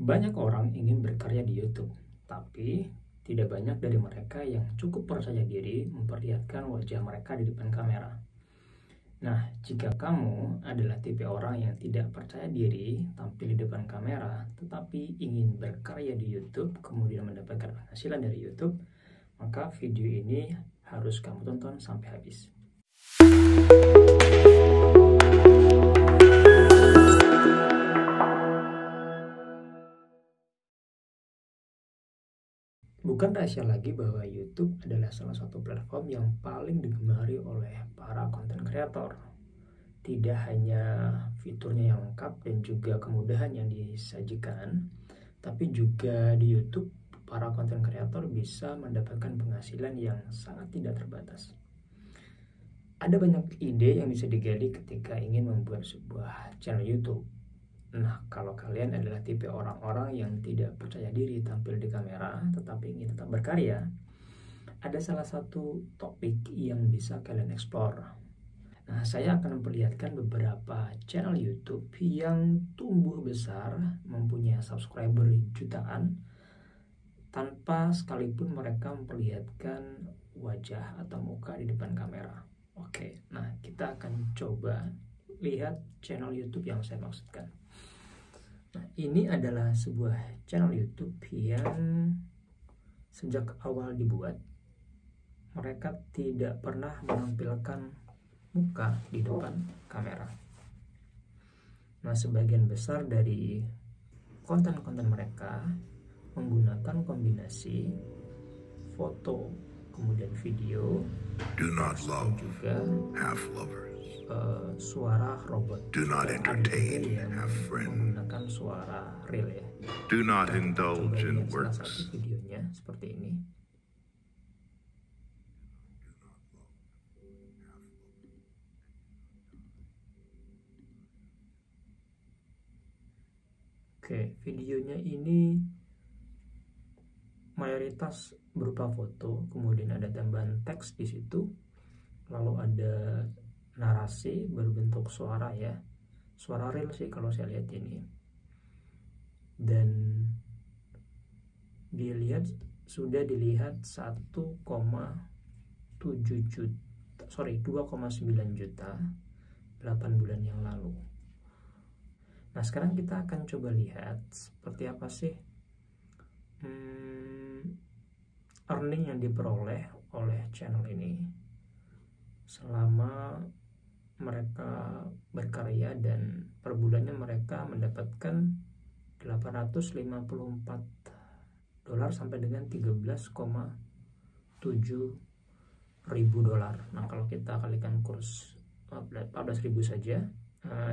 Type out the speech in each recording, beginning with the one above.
Banyak orang ingin berkarya di YouTube, tapi tidak banyak dari mereka yang cukup percaya diri memperlihatkan wajah mereka di depan kamera. Nah, jika kamu adalah tipe orang yang tidak percaya diri tampil di depan kamera, tetapi ingin berkarya di YouTube, kemudian mendapatkan penghasilan dari YouTube, maka video ini harus kamu tonton sampai habis. Bukan rahasia lagi bahwa YouTube adalah salah satu platform yang paling digemari oleh para content creator. Tidak hanya fiturnya yang lengkap dan juga kemudahan yang disajikan, tapi juga di YouTube para content creator bisa mendapatkan penghasilan yang sangat tidak terbatas. Ada banyak ide yang bisa digali ketika ingin membuat sebuah channel YouTube. Nah, kalau kalian adalah tipe orang-orang yang tidak percaya diri tampil di kamera tetapi ingin tetap berkarya, ada salah satu topik yang bisa kalian eksplor. Nah, saya akan memperlihatkan beberapa channel YouTube yang tumbuh besar, mempunyai subscriber jutaan, tanpa sekalipun mereka memperlihatkan wajah atau muka di depan kamera. Oke, nah kita akan coba lihat channel YouTube yang saya maksudkan. Nah, ini adalah sebuah channel YouTube yang sejak awal dibuat, mereka tidak pernah menampilkan muka di depan kamera. Nah, sebagian besar dari konten-konten mereka menggunakan kombinasi foto kemudian video, do not love juga half lovers, suara robot. do not entertain half friends, menggunakan suara real ya. do not Nah, indulge in salah satu works. videonya seperti ini. Oke, videonya ini mayoritas berupa foto, kemudian ada tambahan teks di situ, lalu ada narasi berbentuk suara ya, suara real sih kalau saya lihat ini, dan sudah dilihat 2,9 juta 8 bulan yang lalu. Nah, sekarang kita akan coba lihat seperti apa sih earning yang diperoleh oleh channel ini selama mereka berkarya, dan per bulannya mereka mendapatkan $854 sampai dengan $13,700. Nah, kalau kita kalikan kurs 14.000 saja,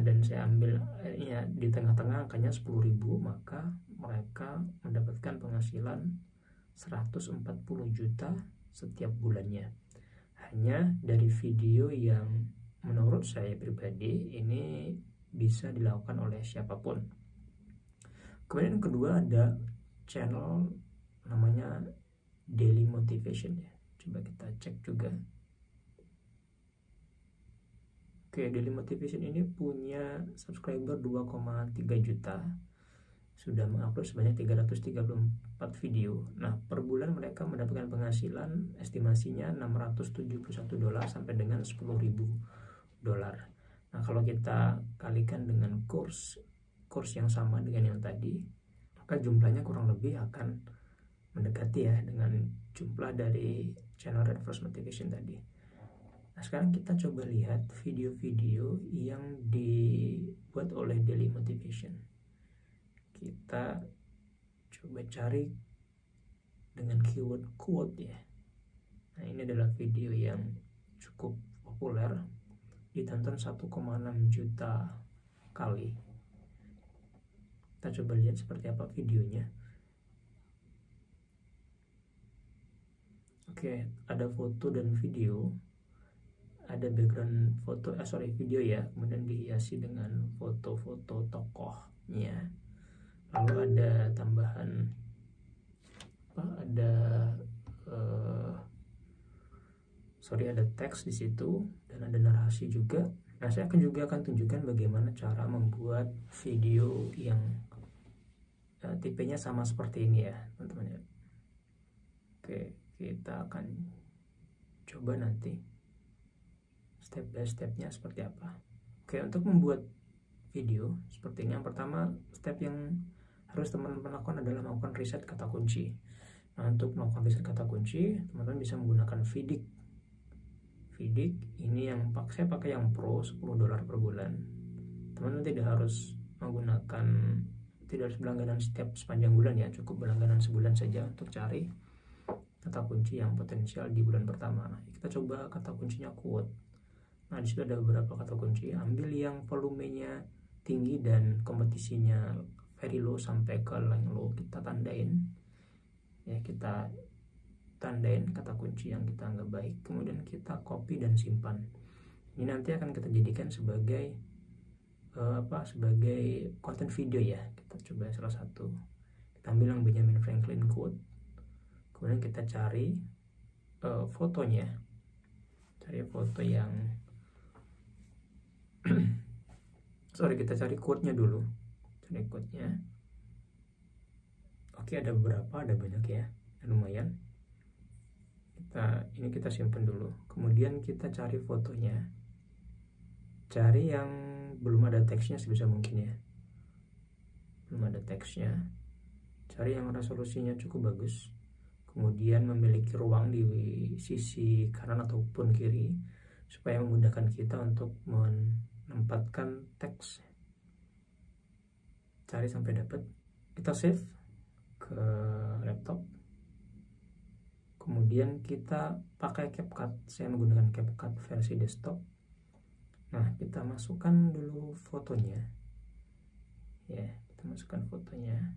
dan saya ambil ya di tengah-tengah angkanya 10.000, maka mereka mendapatkan penghasilan 140 juta setiap bulannya, hanya dari video yang menurut saya pribadi ini bisa dilakukan oleh siapapun. Kemudian yang kedua ada channel namanya Daily Motivation ya, coba kita cek juga. Oke, Daily Motivation ini punya subscriber 2,3 juta, sudah mengupload sebanyak 334 video. Nah, per bulan mereka mendapatkan penghasilan estimasinya $671 sampai dengan $10.000. Nah, kalau kita kalikan dengan kurs yang sama dengan yang tadi, maka jumlahnya kurang lebih akan mendekati ya dengan jumlah dari channel Red Force Motivation tadi. Nah, sekarang kita coba lihat video-video yang dibuat oleh Daily Motivation. Kita coba cari dengan keyword quote ya. Nah, ini adalah video yang cukup populer, ditonton 1,6 juta kali. Kita coba lihat seperti apa videonya. Oke, ada foto dan video, ada background video ya, kemudian dihiasi dengan foto-foto tokohnya, lalu ada tambahan ada teks di situ dan ada narasi juga. Nah, saya akan tunjukkan bagaimana cara membuat video yang tipenya sama seperti ini ya teman-teman ya. Oke, kita akan coba nanti step by stepnya seperti apa. Oke, untuk membuat video seperti ini, yang pertama step yang harus teman-teman lakukan adalah melakukan riset kata kunci. Nah, untuk melakukan riset kata kunci, teman-teman bisa menggunakan Vidiq. Vidiq ini yang saya pakai yang Pro, $10 per bulan. Teman-teman tidak harus berlangganan setiap sepanjang bulan ya, cukup berlangganan sebulan saja untuk cari kata kunci yang potensial di bulan pertama. Kita coba kata kuncinya quote. Nah, di situ ada beberapa kata kunci. Ambil yang volumenya tinggi dan kompetisinya very low sampai ke yang low, kita tandain ya, kita tandain kata kunci yang kita anggap baik, kemudian kita copy dan simpan. Ini nanti akan kita jadikan sebagai sebagai konten video ya. Kita coba salah satu, kita ambil yang Benjamin Franklin quote, kemudian kita cari fotonya, cari foto yang kita cari quote-nya dulu, cari quote-nya. Oke, ada beberapa, ada banyak ya, lumayan. Kita simpan dulu, kemudian kita cari fotonya, cari yang belum ada teksnya sebisa mungkin ya, belum ada teksnya, cari yang resolusinya cukup bagus, kemudian memiliki ruang di sisi kanan ataupun kiri supaya memudahkan kita untuk menempatkan teks. Cari sampai dapat, kita save ke laptop, kemudian kita pakai CapCut. Saya menggunakan CapCut versi desktop. Nah, kita masukkan dulu fotonya ya, kita masukkan fotonya,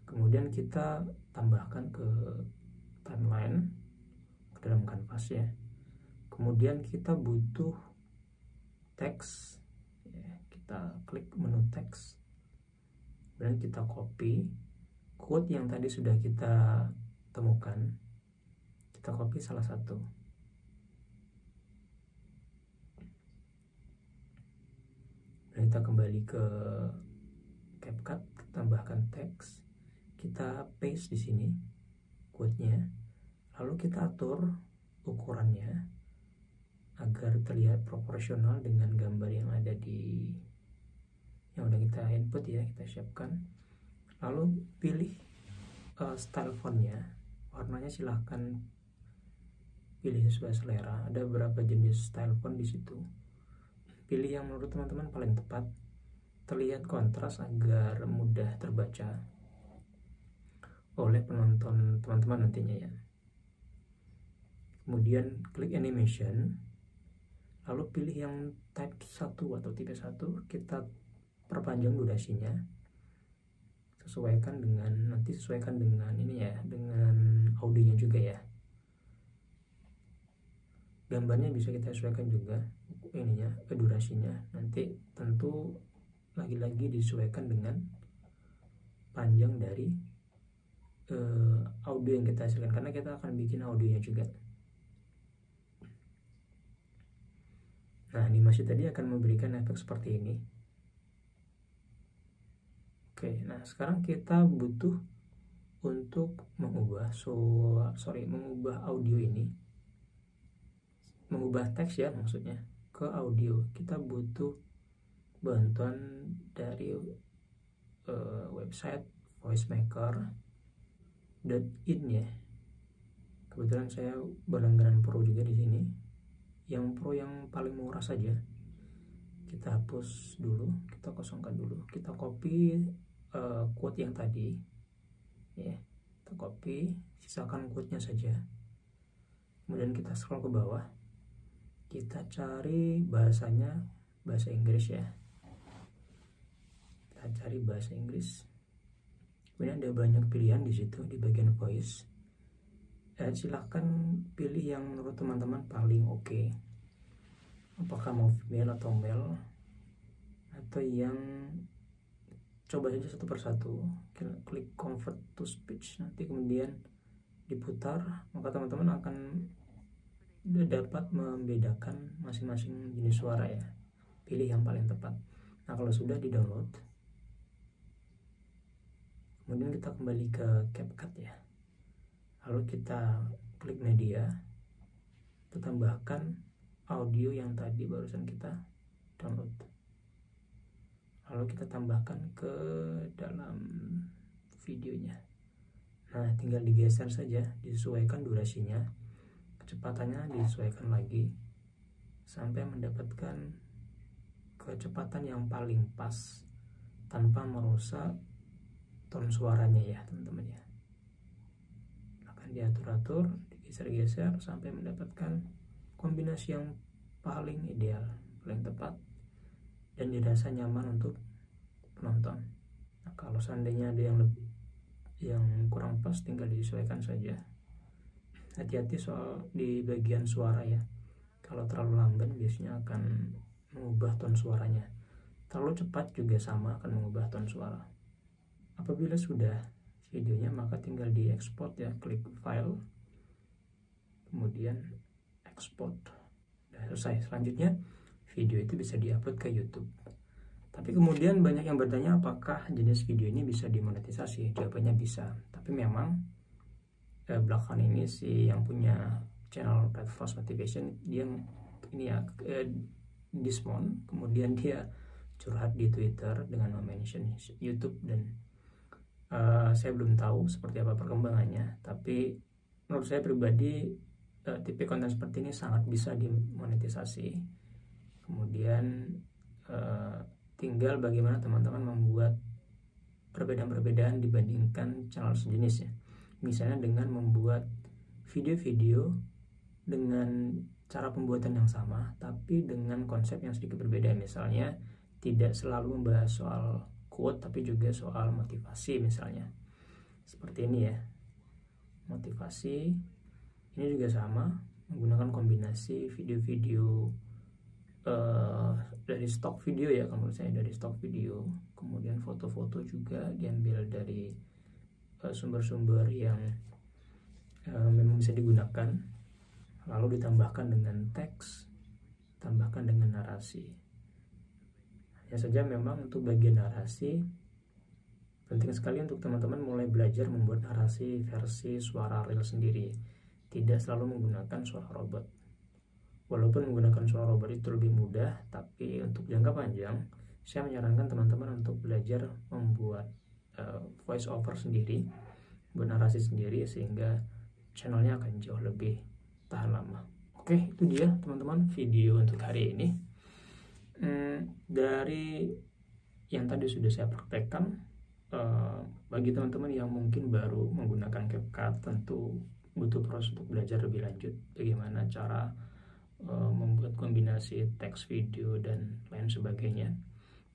kemudian kita tambahkan ke timeline ke dalam kanvas ya. Kemudian kita butuh teks ya, kita klik menu teks dan kita copy quote yang tadi sudah kita temukan, kita copy salah satu, dan kita kembali ke CapCut, tambahkan teks, kita paste di sini quote-nya, lalu kita atur ukurannya agar terlihat proporsional dengan gambar yang ada yang udah kita input ya, kita siapkan. Lalu pilih style fontnya, warnanya silahkan pilih sesuai selera. Ada beberapa jenis style font di situ. Pilih yang menurut teman-teman paling tepat, terlihat kontras agar mudah terbaca oleh penonton teman-teman nantinya ya. Kemudian klik animation, lalu pilih yang type 1 atau tipe 1, kita perpanjang durasinya, sesuaikan dengan ini ya, dengan audionya juga ya. Gambarnya bisa kita sesuaikan juga ininya, durasinya. Nanti tentu lagi-lagi disesuaikan dengan panjang dari audio yang kita hasilkan, karena kita akan bikin audionya juga. Nah, animasi tadi akan memberikan efek seperti ini. Oke, nah sekarang kita butuh untuk mengubah audio ini, mengubah teks ya maksudnya, ke audio. Kita butuh bantuan dari website voicemaker.in ya. Kebetulan saya berlangganan Pro juga di sini. Yang Pro yang paling murah saja. Kita hapus dulu, kita kosongkan dulu, kita copy quote yang tadi ya, kita copy, sisakan quote-nya saja. Kemudian kita scroll ke bawah, kita cari bahasanya, bahasa Inggris ya, kita cari bahasa Inggris. Kemudian ada banyak pilihan di situ di bagian voice. Silahkan pilih yang menurut teman-teman paling oke. Apakah mau female atau male, atau yang coba saja satu persatu, klik convert to speech, nanti kemudian diputar, maka teman-teman akan dapat membedakan masing-masing jenis suara ya. Pilih yang paling tepat. Nah, kalau sudah di-download, kemudian kita kembali ke CapCut ya. Lalu kita klik media, kita tambahkan audio yang tadi barusan kita download. Lalu kita tambahkan ke dalam videonya. Nah, tinggal digeser saja, disesuaikan durasinya, kecepatannya disesuaikan lagi sampai mendapatkan kecepatan yang paling pas tanpa merusak tone suaranya ya teman-teman ya. Akan diatur-atur, digeser-geser sampai mendapatkan kombinasi yang paling ideal, paling tepat, dan dirasa nyaman untuk penonton. Nah, kalau seandainya ada yang kurang pas, tinggal disesuaikan saja. Hati-hati soal di bagian suara ya. Kalau terlalu lamban biasanya akan mengubah tone suaranya. Terlalu cepat juga sama akan mengubah tone suara. Apabila sudah videonya, maka tinggal diekspor ya, klik file, kemudian ekspor. Sudah selesai. Selanjutnya video itu bisa diupload ke YouTube. Tapi kemudian banyak yang bertanya apakah jenis video ini bisa dimonetisasi. Jawabannya bisa. Tapi memang belakangan ini si yang punya channel Red Force Motivation, dia ini ya Dismon, kemudian dia curhat di Twitter dengan mention YouTube, dan saya belum tahu seperti apa perkembangannya. Tapi menurut saya pribadi tipe konten seperti ini sangat bisa dimonetisasi. Kemudian tinggal bagaimana teman-teman membuat perbedaan-perbedaan dibandingkan channel sejenis ya. Misalnya dengan membuat video-video dengan cara pembuatan yang sama, tapi dengan konsep yang sedikit berbeda. Misalnya tidak selalu membahas soal quote, tapi juga soal motivasi misalnya. Seperti ini ya, motivasi. Ini juga sama, menggunakan kombinasi video-video dari stok video ya, kalau menurut saya dari stok video. Kemudian foto-foto juga diambil dari sumber-sumber yang memang bisa digunakan, lalu ditambahkan dengan teks, tambahkan dengan narasi. Hanya saja memang untuk bagian narasi penting sekali untuk teman-teman mulai belajar membuat narasi versi suara real sendiri, tidak selalu menggunakan suara robot. Walaupun menggunakan suara robot itu lebih mudah, tapi untuk jangka panjang saya menyarankan teman-teman untuk belajar membuat voice over sendiri, buat narasi sendiri, sehingga channelnya akan jauh lebih tahan lama. Oke, itu dia teman-teman video untuk hari ini. Dari yang tadi sudah saya praktekkan, bagi teman-teman yang mungkin baru menggunakan CapCut, tentu butuh proses untuk belajar lebih lanjut bagaimana cara membuat kombinasi teks, video, dan lain sebagainya.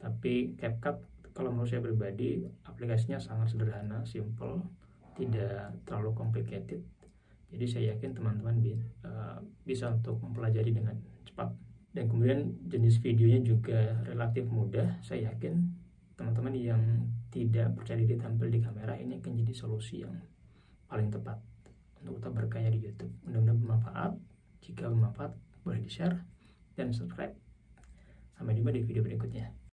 Tapi CapCut kalau menurut saya pribadi aplikasinya sangat sederhana, simple, tidak terlalu complicated. Jadi saya yakin teman-teman bisa untuk mempelajari dengan cepat. Dan kemudian jenis videonya juga relatif mudah. Saya yakin teman-teman yang tidak percaya diri tampil di kamera ini akan jadi solusi yang paling tepat untuk tetap berkarya di YouTube. Mudah-mudahan bermanfaat. Jika bermanfaat, boleh di-share dan subscribe. Sampai jumpa di video berikutnya.